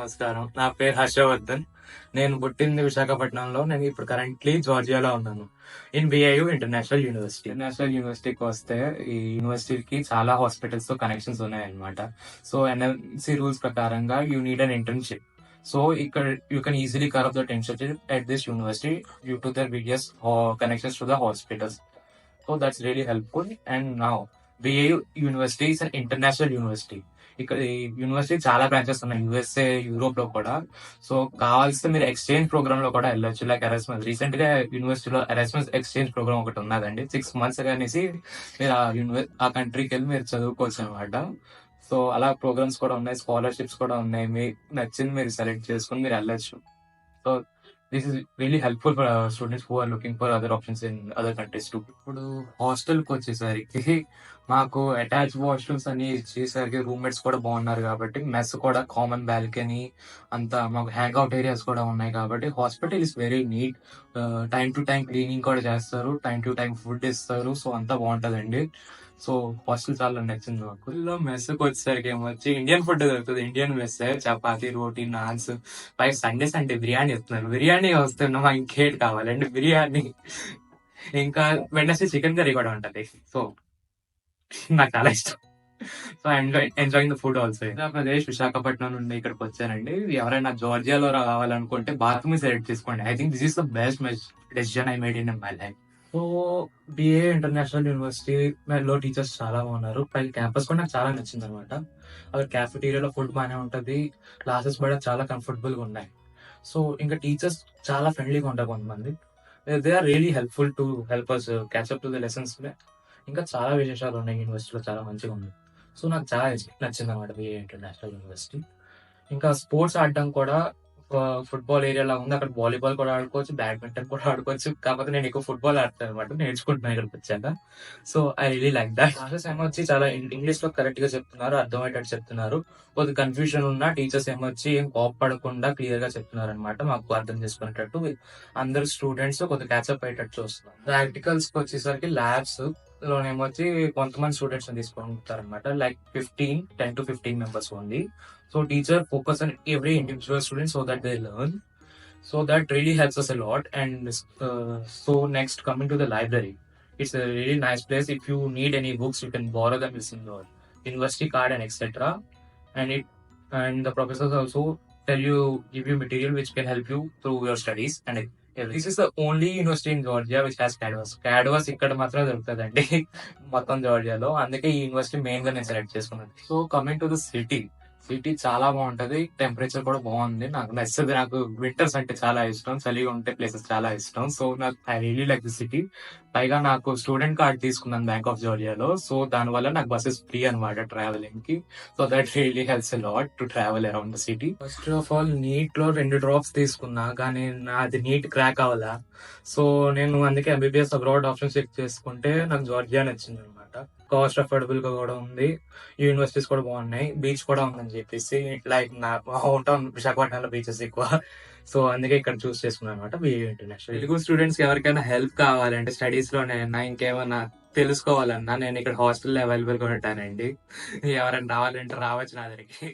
నమస్కారం. నా పేరు హర్షవర్ధన్. నేను పుట్టింది విశాఖపట్నంలో. నేను ఇప్పుడు కరెంట్లీ జార్జియాలో ఉన్నాను. In BIU international university. ఇంటర్నేషనల్ యూనివర్సిటీకి వస్తే ఈ యూనివర్సిటీకి చాలా హాస్పిటల్స్ తో కనెక్షన్స్ ఉన్నాయన్నమాట. సో ఎన్ఎల్సి రూల్స్ ప్రకారంగా you need an internship. So ఇక్కడ you can easily car up the internship at this university due to their various connections to the hospitals. So that's really helpful. And now BAU University is an international university. ఇక్కడ ఈ university చాలా branches ఉన్నాయి USA, Europe లో కూడా. So కావాల్సిన మీరు exchange programme లో కూడా వెళ్ళొచ్చు. లైక్ ఎరాస్మస్, రీసెంట్ గా యూనివర్సిటీలో ఎరాస్మస్ ఎక్స్చేంజ్ ప్రోగ్రామ్ ఒకటి ఉన్నదండి. 6 months అనేసి మీరు ఆ కంట్రీకి వెళ్ళి మీరు చదువుకోవచ్చు అనమాట. సో అలా ప్రోగ్రామ్స్ కూడా ఉన్నాయి, స్కాలర్షిప్స్ కూడా ఉన్నాయి. మీకు నచ్చింది మీరు సెలెక్ట్ చేసుకుని మీరు వెళ్ళొచ్చు. So this is really helpful for students who are looking for other options in other countries too. ఇప్పుడు హాస్టల్కి వచ్చేసరికి మాకు అటాచ్ వాష్రూమ్స్ అని ఇచ్చేసరికి రూమ్మేట్స్ కూడా బాగున్నారు కాబట్టి మెస్ కూడా కామన్ బాల్కనీ అంతా మాకు హ్యాంగ్ అవుట్ ఏరియాస్ కూడా ఉన్నాయి కాబట్టి hospital is very neat. Time to time cleaning కూడా చేస్తారు, టైం టు టైం ఫుడ్ ఇస్తారు. సో అంతా బాగుంటదండి. సో హాస్టల్ చాలా నచ్చింది మాకు. ఇలా మెస్కి వచ్చేసరికి ఏమొచ్చి ఇండియన్ ఫుడ్ దొరుకుతుంది. ఇండియన్ మెస్, చపాతీ, రోటీ, నాన్స్. పై సండే బిర్యానీ ఇస్తున్నారు. బిర్యానీ వస్తున్నా మా ఇంకేటి కావాలండి బిర్యానీ. ఇంకా వెంటనే చికెన్ కర్రీ కూడా ఉంటది. సో నాకు చాలా ఇష్టం. So enjoying the food also. Andhra Pradesh Visakhapatnam నుండి ఇక్కడికి వచ్చానండి. ఎవరైనా జార్జియాలో రావాలనుకుంటే బాత్రూమ్ సెలెక్ట్ చేసుకోండి. I think this is the best decision I made in my life. So BA international university లో టీచర్స్ చాలా బాగున్నారు. పైన క్యాంపస్ కూడా నాకు చాలా నచ్చింది అనమాట. అక్కడ క్యాఫెటీరియాలో ఫుడ్ బాగానే ఉంటది, క్లాసెస్ కూడా చాలా కంఫర్టబుల్ గా ఉన్నాయి. సో ఇంకా టీచర్స్ చాలా ఫ్రెండ్లీగా ఉంటారు కొంతమంది. They are really helpful to help us catch up to the lessons. ఇంకా చాలా విశేషాలు ఉన్నాయి యూనివర్సిటీలో, చాలా మంచిగా ఉంది. సో నాకు చాలా నచ్చింది అనమాట బిఏ ఇంటర్నేషనల్ యూనివర్సిటీ. ఇంకా స్పోర్ట్స్ ఆడడం కూడా ఫుట్బాల్ ఏరియాలో ఉంది. అక్కడ వాలీబాల్ కూడా ఆడుకోవచ్చు, బ్యాడ్మింటన్ కూడా ఆడుకోవచ్చు. కాకపోతే నేను ఎక్కువ ఫుట్బాల్ ఆడతాను అనమాట, నేర్చుకుంటున్నాను ఇక్కడికి వచ్చాక. So I really like that. Classes ఏమొచ్చి చాలా ఇంగ్లీష్ లో కరెక్ట్ గా చెప్తున్నారు, అర్థమయ్యేటట్టు చెప్తున్నారు. కొద్ది కన్ఫ్యూజన్ ఉన్న టీచర్స్ ఏమొచ్చి ఏం కోపడకుండా క్లియర్ గా చెప్తున్నారు అనమాట, మాకు అర్థం చేసుకునేటట్టు. అందరు స్టూడెంట్స్ కొద్దిగా క్యాచ్అప్ అయ్యేటట్టు చూస్తున్నారు. ప్రాక్టికల్స్ కి వచ్చేసరికి ల్యాబ్స్ లోనేమొచ్చి కొంతమంది స్టూడెంట్స్ తీసుకుంటారు అనమాట. Like 10 to 15 members only. So teacher focus on every individual student so that they learn. So that really helps us a lot. And so next, coming to the library, it's a really nice place. If you need any books, you can borrow them using your university card and etc. And the professors also give you material which can help you through your studies. And this is the only university in Georgia which has CADVAS. CADVAS ఇక్కడ మాత్రం దొరుకుతుందండి మొత్తం జార్జియాలో. అందుకే ఈ university main గా నేను select చేసుకున్నాను. So coming to the city చాలా బాగుంటది, టెంపరేచర్ కూడా బాగుంది. నాకు నచ్చింది. నాకు వింటర్స్ అంటే చాలా ఇష్టం, చలిగా ఉంటే ప్లేసెస్ చాలా ఇష్టం. సో నాకు I really like the city. పైగా నాకు స్టూడెంట్ కార్డ్ తీసుకున్నాను బ్యాంక్ ఆఫ్ జార్జియాలో. సో దాని వల్ల నాకు బస్సెస్ ఫ్రీ అనమాట ట్రావెలింగ్ కి. So that really helps a lot to travel around the city. First of all neat లో 2 drops తీసుకున్నా, కానీ అది నీట్ క్రాక్ అవ్వాలా. సో నేను అందుకే ఎంబీబీఎస్ అబ్రాడ్ ఆప్షన్ చెక్ చేసుకుంటే నాకు జార్జియా నచ్చింది అనమాట. కాస్ట్ అఫోర్డబుల్ గా కూడా ఉంది, యూనివర్సిటీస్ కూడా బాగున్నాయి, బీచ్ కూడా ఉందని చెప్పేసి. లైక్ నా హోమ్ టౌన్ విశాఖపట్నంలో బీచెస్ ఎక్కువ. సో అందుకే ఇక్కడ చూస్ చేసుకున్నాను అనమాట బిఏ ఇంటర్నేషనల్. తెలుగు స్టూడెంట్స్ కి ఎవరికైనా హెల్ప్ కావాలంటే స్టడీస్ లోనైనా ఇంకేమైనా తెలుసుకోవాలన్నా నేను ఇక్కడ హాస్టల్ అవైలబుల్ గా ఉంటానండి. ఎవరైనా రావాలంటే రావచ్చు నా దగ్గరికి.